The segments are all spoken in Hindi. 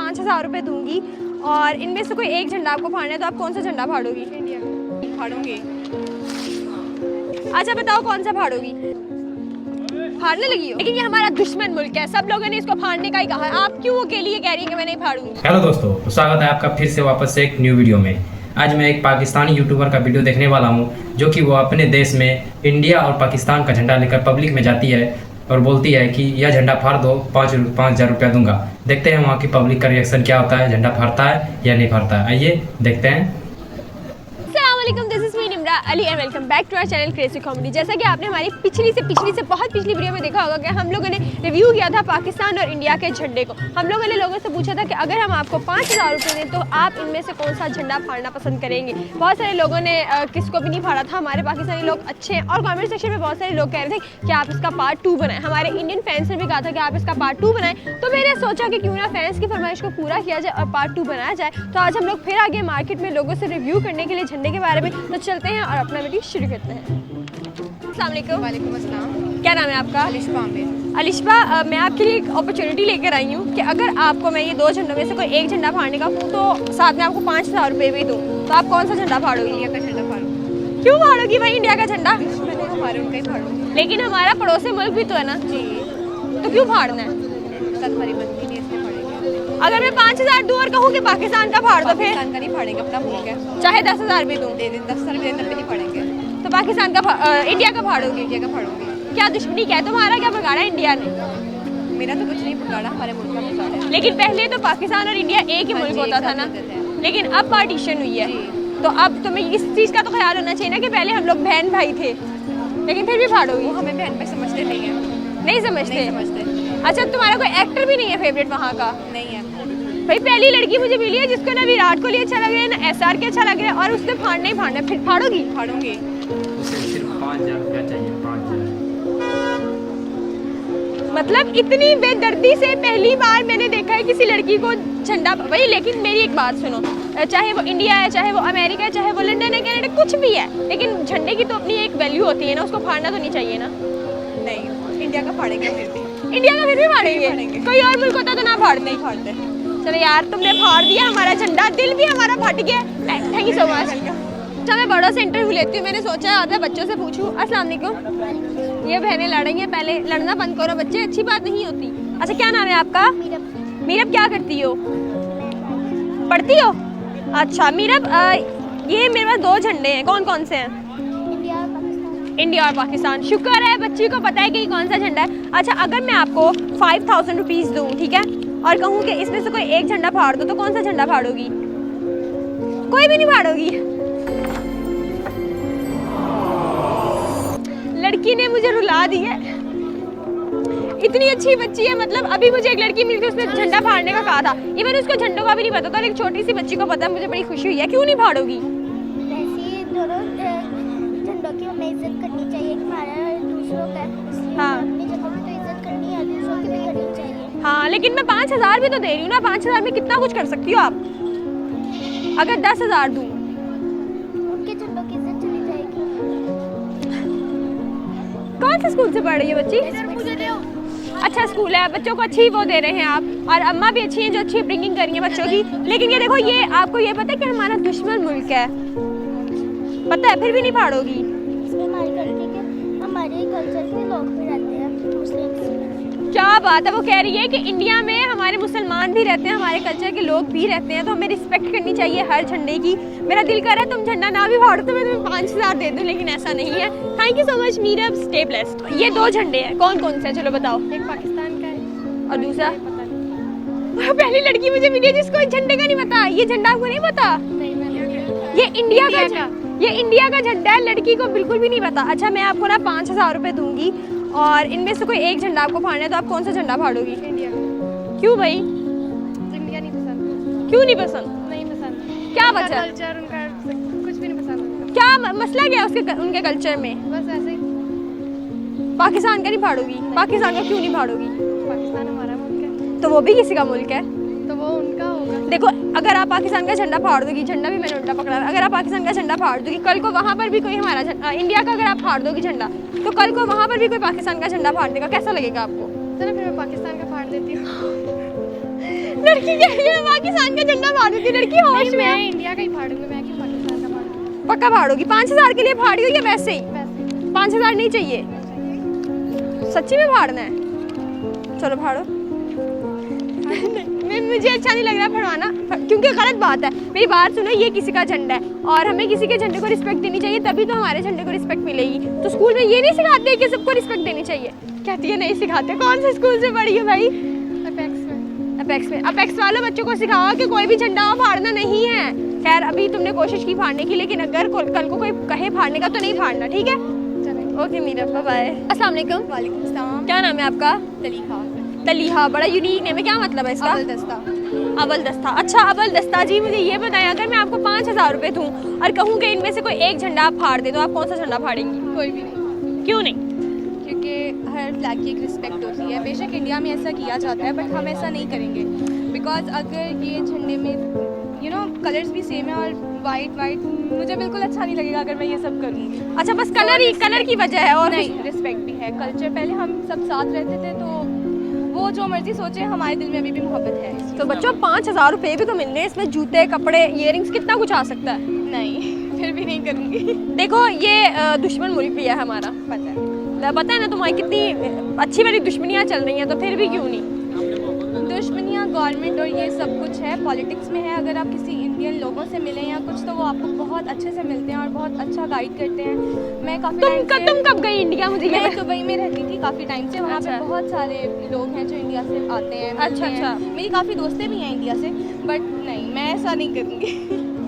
5,000 रुपये दूंगी और इनमें से कोई एक झंडा आपको फाड़ना है, तो आप कौन सा झंडा फाड़ोगी? इंडिया फाड़ूंगी। अच्छा बताओ कौन सा फाड़ोगी? फाड़ने लगी हो? लेकिन ये हमारा दुश्मन मुल्क है, सब लोगों ने इसको फाड़ने का ही कहा है, आप क्यों अकेली ये कह रही है कि मैं नहीं फाड़ूंगी? हेलो दोस्तों, तो स्वागत है आपका फिर से वापस से एक न्यू वीडियो में। आज मैं एक पाकिस्तानी यूट्यूबर का वीडियो देखने वाला हूं, जो कि वो अपने देश में इंडिया और पाकिस्तान का झंडा लेकर पब्लिक में जाती है और बोलती है कि यह झंडा फाड़ दो, 5,000 रुपया दूंगा। देखते हैं वहाँ की पब्लिक का रिएक्शन क्या होता है, झंडा फाड़ता है या नहीं फाड़ता है। आइए देखते हैं। This is me Nimra Ali and welcome back to our channel crazy comedy. जैसा कि आपने हमारी पिछली से बहुत पिछली वीडियो में देखा होगा कि हम लोगों ने रिव्यू किया था पाकिस्तान और इंडिया के झंडे को। हम लोगों ने लोगों से पूछा था कि अगर हम आपको 5,000 रुपये दें तो आप इनमें से कौन सा झंडा फाड़ना पसंद करेंगे। बहुत सारे लोगों ने किसको भी नहीं फाड़ा था, हमारे पाकिस्तानी लोग अच्छे हैं और कमेंट सेक्शन में बहुत सारे लोग कह रहे थे कि आप इसका पार्ट 2 बनाएं। हमारे इंडियन फैंस ने भी कहा था कि आप इसका पार्ट 2 बनाएं, तो मैंने सोचा कि क्यों ना फैंस की फरमाइश को पूरा किया जाए और पार्ट 2 बनाया जाए। तो आज हम लोग फिर आगे मार्केट में लोगों से रिव्यू करने के लिए झंडे के बारे में, तो चलते हैं और अपना वीडियो शुरू करते हैं। अस्सलाम वालेकुम। वालेकुम अस्सलाम। क्या नाम है आपका? अलिशबा आमिर। अलिशबा, मैं आपके लिए एक अपॉर्चुनिटी लेकर आई हूँ कि अगर आपको मैं ये 2 झंडों में से कोई एक झंडा फाड़ने का हूँ तो साथ में आपको 5,000 रुपये भी दूँ, तो आप कौन सा झंडा फाड़ोगी? इंडिया का झंडा फाड़ूंगी। क्यों फाड़ोगी भाई इंडिया का झंडा? मैंने हमारे उनका ही फाड़ूंगी। लेकिन हमारा पड़ोसी मुल्क भी तो है ना जी, तो क्यों फाड़ना है? साथ हमारी बनती नहीं, इसलिए फाड़ेंगे। अगर मैं 5,000 दूँ और कहूँ कि पाकिस्तान का फाड़ दो, फिर पाकिस्तान का नहीं फाड़ेंगे, अपना मुल्क है। चाहे 10,000 भी दूँ दे दें 10 साल भी दें, तब भी नहीं फाड़ेंगे। तो पाकिस्तान का इंडिया का फाड़ोगी? इंडिया का फाड़ूंगी। क्या दुश्मनी क्या है तुम्हारा? क्या बिगाड़ा इंडिया ने? मेरा तो कुछ नहीं बिगाड़ा, हमारे मुल्क का बिगाड़ा है। लेकिन पहले तो पाकिस्तान और इंडिया एक ही हाँ मुल्क जी, होता एक था साथ ना, रहते थे। लेकिन अब पार्टीशन हुई है। जी। तो अब तुम्हें इस चीज़ का तो ख्याल होना चाहिए ना कि पहले हम लोग बहन भाई थे, लेकिन फिर भी फाड़ोगी? वो हमें बहन भाई समझते नहीं है। नहीं समझते? नहीं समझते। अच्छा, तुम्हारा कोई एक्टर भी नहीं है फेवरेट वहाँ का? नहीं है। भाई पहली लड़की मुझे मिली है जिसको ना विराट कोहली अच्छा लग रहा है ना SR के अच्छा लग रहा है, और उससे फाड़ना ही फाड़ना है, फिर फाड़ोगी? फाड़ूंगी। उसे सिर्फ 5,000 रुपया चाहिए, 5,000। मतलब इतनी बेदर्दी से पहली बार मैंने देखा है किसी लड़की को झंडा। भाई लेकिन मेरी एक बात सुनो, चाहे वो इंडिया है, चाहे वो अमेरिका है, चाहे वो लंदन है, कनाडा, कुछ भी है, लेकिन झंडे की तो अपनी एक वैल्यू होती है ना, उसको फाड़ना तो नहीं चाहिए ना? नहीं, इंडिया का फाड़ेंगे फिर भी। इंडिया का फिर भी फाड़ेंगे? फाड़ेंगे। कोई और मुल्क होता तो ना फाड़ते? नहीं फाड़ते। चलो यार, तुमने फाड़ दिया हमारा झंडा, दिल भी हमारा फट गया। Thank you so much. अच्छा, मैं बड़ों से इंटरव्यू लेती हूँ, मैंने सोचा आता है बच्चों से पूछूं। अस्सलाम वालेकुम। ये बहनें लड़ रही हैं, पहले लड़ना बंद करो बच्चे, अच्छी बात नहीं होती। अच्छा, क्या नाम है आपका? मीरब। क्या करती हो? पढ़ती हो? अच्छा मीरब, ये मेरे पास 2 झंडे हैं, कौन कौन से हैं? इंडिया और पाकिस्तान। शुक्र है बच्ची को पता है कि कौन सा झंडा है। अच्छा, अगर मैं आपको 5,000 रुपीज़ दूँ, ठीक है, और कहूँ कि इसमें से कोई एक झंडा फाड़ दो, तो कौन सा झंडा फाड़ोगी? कोई भी नहीं फाड़ोगी? लड़की ने मुझे रुला दी है, इतनी अच्छी बच्ची है। मतलब अभी मुझे एक लड़की मिल गई, उसने झंडा फाड़ने का कहा था, इवन उसको झंडों का भी नहीं पता था, और एक छोटी सी बच्ची को पता है। मुझे बड़ी खुशी हुई है। क्यों नहीं फाड़ोगी? वैसे दोनों झंडों की हमें इज्जत करनी चाहिए, हमारा दूसरों का, इसलिए हाँ। अपनी जगह पे तो इज्जत करनी है, दूसरों की भी करनी चाहिए। हाँ, लेकिन मैं 5,000 भी तो दे रही हूँ ना, 5,000 में कितना कुछ कर सकती हो आप। अगर 10,000 दूँ, उनके झंडों की इज्जत चली जाएगी। कौन से स्कूल से पढ़ रही है बच्ची? अच्छा स्कूल है, बच्चों को अच्छी वो दे रहे हैं आप, और अम्मा भी अच्छी हैं जो अच्छी ब्रिंगिंग कर रही हैं बच्चों की। लेकिन ये देखो, ये आपको ये पता है कि हमारा दुश्मन मुल्क है, पता है, फिर भी नहीं फाड़ोगी? इसमें हमारी कंट्री के, हमारे कल्चर के लोग भी रहते हैं, मुस्लिम। क्या बात है, वो कह रही है कि इंडिया में हमारे मुसलमान भी रहते हैं, हमारे कल्चर के लोग भी रहते हैं, तो हमें रिस्पेक्ट करनी चाहिए हर झंडे की। मेरा दिल कर रहा है तुम झंडा ना भी फाड़ो तो मैं तुम्हें 5,000 दे दूँ, लेकिन ऐसा नहीं है। Thank you so much Meerab, stay blessed. ये 2 झंडे हैं, कौन कौन से हैं? चलो बताओ। एक पाकिस्तान का है और दूसरा? पता नहीं। पहली लड़की मुझे मिली है जिसको इस झंडे का नहीं पता। ये झंडा आपको नहीं पता? नहीं, मैंने ये इंडिया का, ये इंडिया का झंडा है, लड़की को बिल्कुल भी नहीं पता। अच्छा, मैं आपको ना 5,000 रुपये दूंगी और इनमें से कोई एक झंडा आपको फाड़ना है, तो आप कौन सा झंडा फाड़ोगी? इंडिया। क्यों भाई? इंडिया नहीं पसंद। क्यों नहीं पसंद? नहीं पसंद। क्या उनका वजह? कल्चर, उनका कुछ भी नहीं पसंद। क्या मसला क्या है उसके, उनके कल्चर में? बस ऐसे ही। पाकिस्तान का नहीं फाड़ोगी? पाकिस्तान का क्यों नहीं फाड़ोगी? पाकिस्तान हमारा मुल्क है, तो वो भी किसी का मुल्क है। तो वो उनका होगा। देखो, अगर आप पाकिस्तान का झंडा फाड़ दोगी, झंडा भी मैंने उल्टा पकड़ा है, अगर आप पाकिस्तान का झंडा फाड़ दोगी, कल को वहाँ पर भी कोई हमारा इंडिया का अगर आप फाड़ दोगी झंडा, तो कल को वहाँ पर भी कोई पाकिस्तान का झंडा फाड़ देगा, कैसा लगेगा आपको? चलो फिर मैं पाकिस्तान का फाड़ देती हूँ। लड़की कह रही है पाकिस्तान का झंडा फाड़ूंगी, लड़की होश नहीं, में मैं है। इंडिया का ही फाड़ूंगी, मैं क्यों पाकिस्तान का फाड़ूंगी? पक्का फाड़ोगी? 5,000 के लिए फाड़ी हो या वैसे ही? वैसे 5,000 नहीं चाहिए? सच्ची में फाड़ना है? चलो फाड़ो। मुझे अच्छा नहीं लग रहा फड़वाना, क्योंकि गलत बात है। मेरी बात सुनो, ये किसी का झंडा है और हमें किसी के झंडे को रिस्पेक्ट देनी चाहिए, तभी तो हमारे झंडे को रिस्पेक्ट मिलेगी। तो स्कूल में ये नहीं सिखाते कि सबको रिस्पेक्ट देनी चाहिए? कहती है नहीं सिखाते। कौन से स्कूल से पढ़ी हो भाई? अपेक्स में। अपेक्स में। अपेक्स वालों बच्चों को सिखाओ कि कोई भी झंडा हो फाड़ना नहीं है। खैर अभी तुमने कोशिश की फाड़ने की, लेकिन अगर कल को कोई कहे फाड़ने का तो नहीं फाड़ना, ठीक है? चलें। Okay Meera, bye bye. अस्सलाम वालेकुम। वालेकुम सलाम। क्या नाम है आपका? तलीखा। तलीहा, बड़ा यूनिक नेम है, क्या मतलब है इसका? अव्वल दस्ता। अव्वल दस्ता। अच्छा अव्वल दस्ता जी, मुझे ये बताएं, अगर मैं आपको 5,000 रुपए दूं और कहूँ कि इनमें से कोई एक झंडा आप फाड़ दे, तो आप कौन सा झंडा फाड़ेंगी? कोई भी नहीं, क्यों नहीं? क्योंकि हर फ्लैग की एक रिस्पेक्ट होती है। बेशक इंडिया में ऐसा किया जाता है, बट हम ऐसा नहीं करेंगे। बिकॉज अगर ये झंडे में कलर्स भी सेम है और वाइट मुझे बिल्कुल अच्छा नहीं लगेगा अगर मैं ये सब करूँगी। अच्छा बस कलर की वजह है और नहीं, रिस्पेक्ट भी है। कल्चर, पहले हम सब साथ रहते थे, तो वो जो मर्जी सोचे, हमारे दिल में अभी भी मोहब्बत है इस चीज़ तो में। बच्चों 5,000 रुपए भी तो मिल रहे हैं, इसमें जूते, कपड़े, इयररिंग्स, कितना कुछ आ सकता है। नहीं, फिर भी नहीं करूँगी। देखो ये दुश्मन मुल्क भी है हमारा, पता है ना तुम्हारी कितनी अच्छी वाली दुश्मनियाँ चल रही हैं, तो फिर भी क्यों नहीं? दुश्मनियाँ गवर्नमेंट और ये सब कुछ है, पॉलिटिक्स में है। अगर आप किसी इंडियन लोगों से मिलें या कुछ, तो वो आपको बहुत अच्छे से मिलते हैं और बहुत अच्छा गाइड करते हैं। मैं काफ़ी तुम कब गई इंडिया? मुझे ये मैं दुबई में रहती थी काफ़ी टाइम से। वहाँ पे अच्छा। बहुत सारे लोग हैं जो इंडिया से आते हैं, मिलते अच्छा। हैं। मेरी काफ़ी दोस्तें भी हैं इंडिया से, बट नहीं, मैं ऐसा नहीं करूँगी।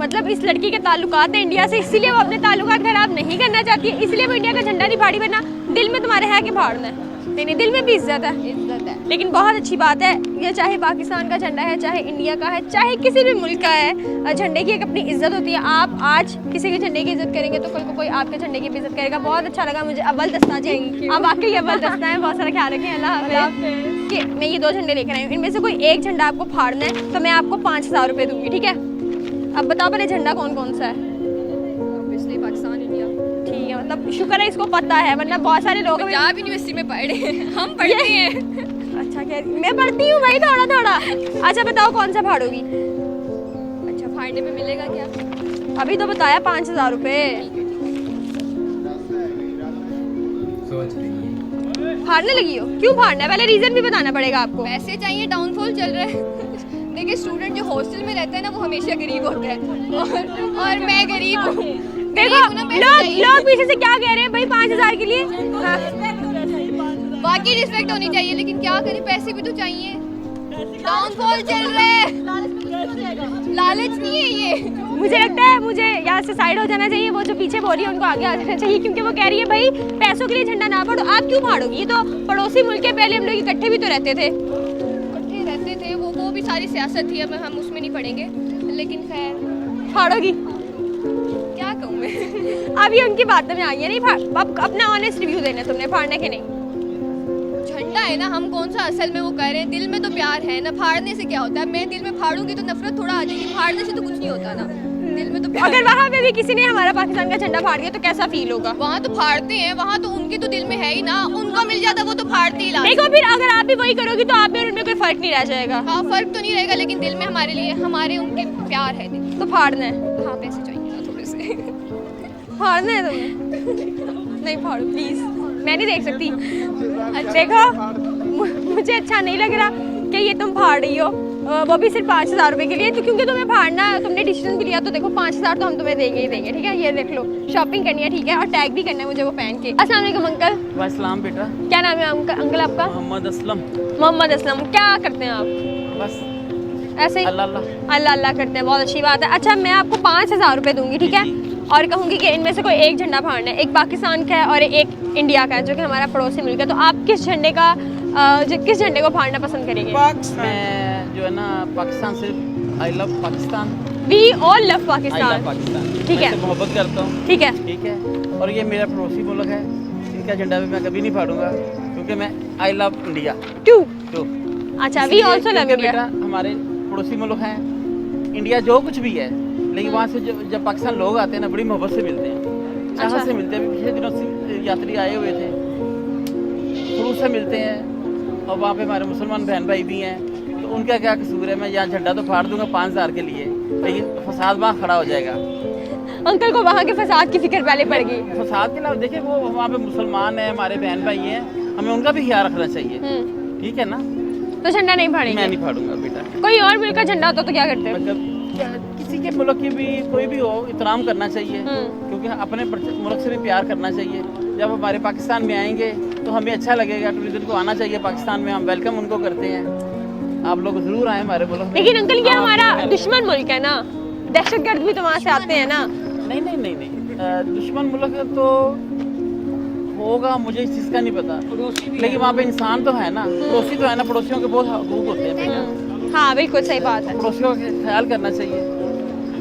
मतलब इस लड़की के ताल्लुकात है इंडिया से, इसीलिए वो अपने ताल्लुकात खराब नहीं करना चाहती है, इसलिए वो इंडिया का झंडा नहीं फाड़ी, वरना दिल में तुम्हारे है कि फाड़ना है? नहीं, दिल में भी इज्जत है। इज्जत है। लेकिन बहुत अच्छी बात है, ये चाहे पाकिस्तान का झंडा है, चाहे इंडिया का है, चाहे किसी भी मुल्क का है, झंडे की एक अपनी इज्जत होती है। आप आज किसी के झंडे की इज्जत करेंगे तो कल को कोई आपके झंडे की भी इज्जत करेगा। बहुत अच्छा लगा मुझे। अव्वल दस्ता जी, आप वाकई अव्वल दस्ता है। बहुत सारा ख्याल रखें। अल्लाह हाफ़िज़। कि मैं ये 2 झंडे लेकर आई हूँ, इनमें से कोई एक झंडा आपको फाड़ना है, तो मैं आपको 5,000 रुपये दूंगी, ठीक है? अब बताओ पहले झंडा कौन कौन सा है? Obviously Pakistan, India. ठीक है, मतलब शुक्र है इसको पता है, वरना बहुत सारे लोग पंजाब यूनिवर्सिटी में पढ़े हैं, हम पढ़ते हैं। अच्छा कह रही, मैं पढ़ती हूँ भाई थोड़ा। अच्छा बताओ कौन सा फाड़ोगी? अच्छा, फाड़ने में मिलेगा क्या? अभी तो बताया 5,000 रुपये। सोच रही है। फाड़ने लगी हो? क्यों फाड़ना है? पहले रीजन भी बताना पड़ेगा आपको। पैसे चाहिए, डाउनफॉल चल रहा है। देखिए, स्टूडेंट जो हॉस्टल में रहता है ना, वो हमेशा गरीब होता है और मैं गरीब हूँ। देखो लोग पीछे से क्या कह रहे हैं भाई 5,000 के लिए? हाँ। बाकी रिस्पेक्ट होनी चाहिए, लेकिन क्या करें, पैसे भी तो चाहिए। डाउनफॉल चल रहा है, लालच नहीं है ये। मुझे लगता है मुझे यहाँ से साइड हो जाना चाहिए। वो जो पीछे बोल रही है उनको आगे आ जाना चाहिए, क्योंकि वो कह रही है भाई पैसों के लिए झंडा ना फाड़ो। आप क्यों फाड़ोगी? ये तो पड़ोसी मुल्क के, पहले हम लोग इकट्ठे भी तो रहते थे। इकट्ठे रहते थे, वो भी सारी सियासत थी, अब हम उसमें नहीं पड़ेंगे। लेकिन खैर, फाड़ोगी? क्या कहूँ मैं। अब ये उनकी बातों में आई है। नहीं अब अपना ऑनेस्ट रिव्यू देना तुमने, फाड़ने के नहीं। झंडा है ना, हम कौन सा असल में वो कह रहे हैं। दिल में तो प्यार है ना, फाड़ने से क्या होता है? मैं दिल में फाड़ूंगी तो नफरत थोड़ा आ जाएगी, फाड़ने से तो कुछ नहीं होता ना, दिल में तो प्यार। अगर वहाँ पे भी किसी ने हमारा पाकिस्तान का झंडा फाड़ दिया तो कैसा फील होगा? वहाँ तो फाड़ते हैं, वहाँ तो उनके तो दिल में है ही ना, उनको मिल जाता वो तो फाड़ते ही लाते। देखो फिर अगर आप भी वही करोगी तो आप में और उनमें कोई फर्क नहीं रह जाएगा। हाँ, फर्क तो नहीं रहेगा, लेकिन दिल में हमारे लिए, हमारे उनके प्यार है दिल। तो फाड़ना है? हाँ, पैसे चाहिए ना थोड़े से। फाड़ना है तुम्हें? नहीं फाड़ो प्लीज, मैं नहीं देख सकती। देखो मुझे अच्छा नहीं लग रहा कि ये तुम फाड़ रही हो, वो भी सिर्फ 5,000 रुपये के लिए। तो क्योंकि तुम्हें फाड़ना, तुमने डिसीजन भी लिया, तो देखो 5,000 तो हम तुम्हें देंगे ही देंगे, ठीक है? ये देख लो, शॉपिंग करनी है, ठीक है? और टैग भी करना है मुझे वो पहन के। अस्सलाम वालेकुम अंकल। वालेकुम बेटा। क्या नाम है अंकल आपका? मोहम्मद असलम। मोहम्मद असलम। क्या करते हैं आप? बस ऐसे ही अल्लाह अल्लाह करते हैं, बहुत अच्छी बात है। अच्छा मैं आपको 5,000 रुपये दूंगी, ठीक है? और कहूँगी कि इनमें से कोई एक झंडा फाड़ना है, एक पाकिस्तान का है और एक इंडिया का है, जो कि हमारा पड़ोसी मुल्क है। तो आप किस झंडे को फाड़ना पसंद करेंगे? मैं जो है ना, पाकिस्तान से I love Pakistan. We all love I love Pakistan. Pakistan. ठीक है। मैं इससे मोहब्बत करता हूँ। ठीक है। ठीक है। और ये मेरा पड़ोसी मुल्क है, इनका झंडा भी मैं कभी नहीं फाड़ूंगा, क्योंकि मैं I love India too. Too. अच्छा वी ऑल्सो लव क्योंकि इंडिया। बेटा हमारे पड़ोसी मुल्क हैं, इंडिया जो कुछ भी है, लेकिन वहाँ से जब पाकिस्तान लोग आते हैं ना, बड़ी मोहब्बत से मिलते हैं, चाहत अच्छा। से मिलते हैं। पिछले दिनों से यात्री आए हुए थे, खलूस से मिलते हैं, और वहाँ पे हमारे मुसलमान बहन भाई भी हैं, तो उनका क्या कसूर है? मैं यहाँ झंडा तो फाड़ दूंगा 5,000 के लिए, लेकिन फसाद वहाँ खड़ा हो जाएगा। अंकल को वहाँ के फसाद की फिक्र पहले पड़ गई। फसाद के अलावा देखिए वो वहाँ पे मुसलमान हैं, हमारे बहन भाई हैं, हमें उनका भी ख्याल रखना चाहिए, ठीक है ना? तो झंडा नहीं मैं फाड़ेंगे? नहीं फाड़ूंगा बेटा। कोई और मुल्क का झंडा होता तो क्या करते? मतलब किसी के मुल्क की भी कोई भी हो, एहतराम करना चाहिए, क्योंकि अपने मुल्क से भी प्यार करना चाहिए। जब हमारे पाकिस्तान में आएंगे तो हमें अच्छा लगेगा, टूरिज्म को आना चाहिए पाकिस्तान में, हम वेलकम उनको करते हैं। आप लोग जरूर आए हमारे मुल्क में। लेकिन अंकल ये हमारा दुश्मन मुल्क है ना, दहशतगर्द भी तो वहाँ से आते हैं ना। नहीं, दुश्मन मुल्क तो होगा, मुझे इस चीज़ का नहीं पता, लेकिन वहाँ पे इंसान तो है ना, पड़ोसी तो है ना, पड़ोसियों के बहुत हकूक होते हैं बेटा। हाँ बिल्कुल सही बात है। पड़ोसियों का ख्याल करना चाहिए।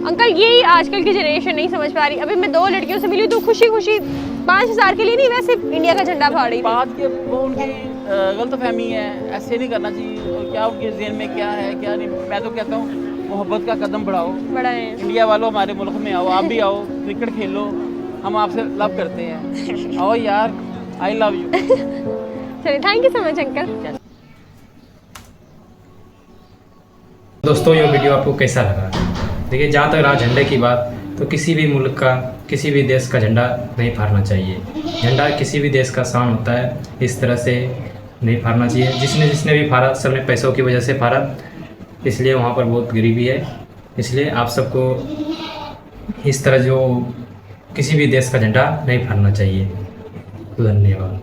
अंकल यही आजकल की जनरेशन नहीं समझ पा रही। अभी मैं 2 लड़कियों से मिली तो खुशी खुशी 5,000 के लिए नहीं, वैसे इंडिया का झंडा फाड़ रही थी। बात के वो उनकी गलत फहमी है, ऐसे नहीं करना चाहिए। और क्या उनके ज़हन में क्या है क्या नहीं, मैं तो कहता हूँ मोहब्बत का कदम बढ़ाओ। बड़ा है। इंडिया वालों हमारे मुल्क में आओ, आप भी आओ, क्रिकेट खेलो, हम आपसे लव करते हैं। आओ यार, आई लव यू। चलिए thank you so much uncle. दोस्तों ये वीडियो आपको कैसा लगा? देखिए जहाँ तक रहा झंडे की बात, तो किसी भी मुल्क का, किसी भी देश का झंडा नहीं फाड़ना चाहिए। झंडा किसी भी देश का शान होता है, इस तरह से नहीं फाड़ना चाहिए। जिसने भी फाड़ा सबने पैसों की वजह से फाड़ा, इसलिए वहाँ पर बहुत गरीबी है। इसलिए आप सबको इस तरह जो किसी भी देश का झंडा नहीं फाड़ना चाहिए। धन्यवाद।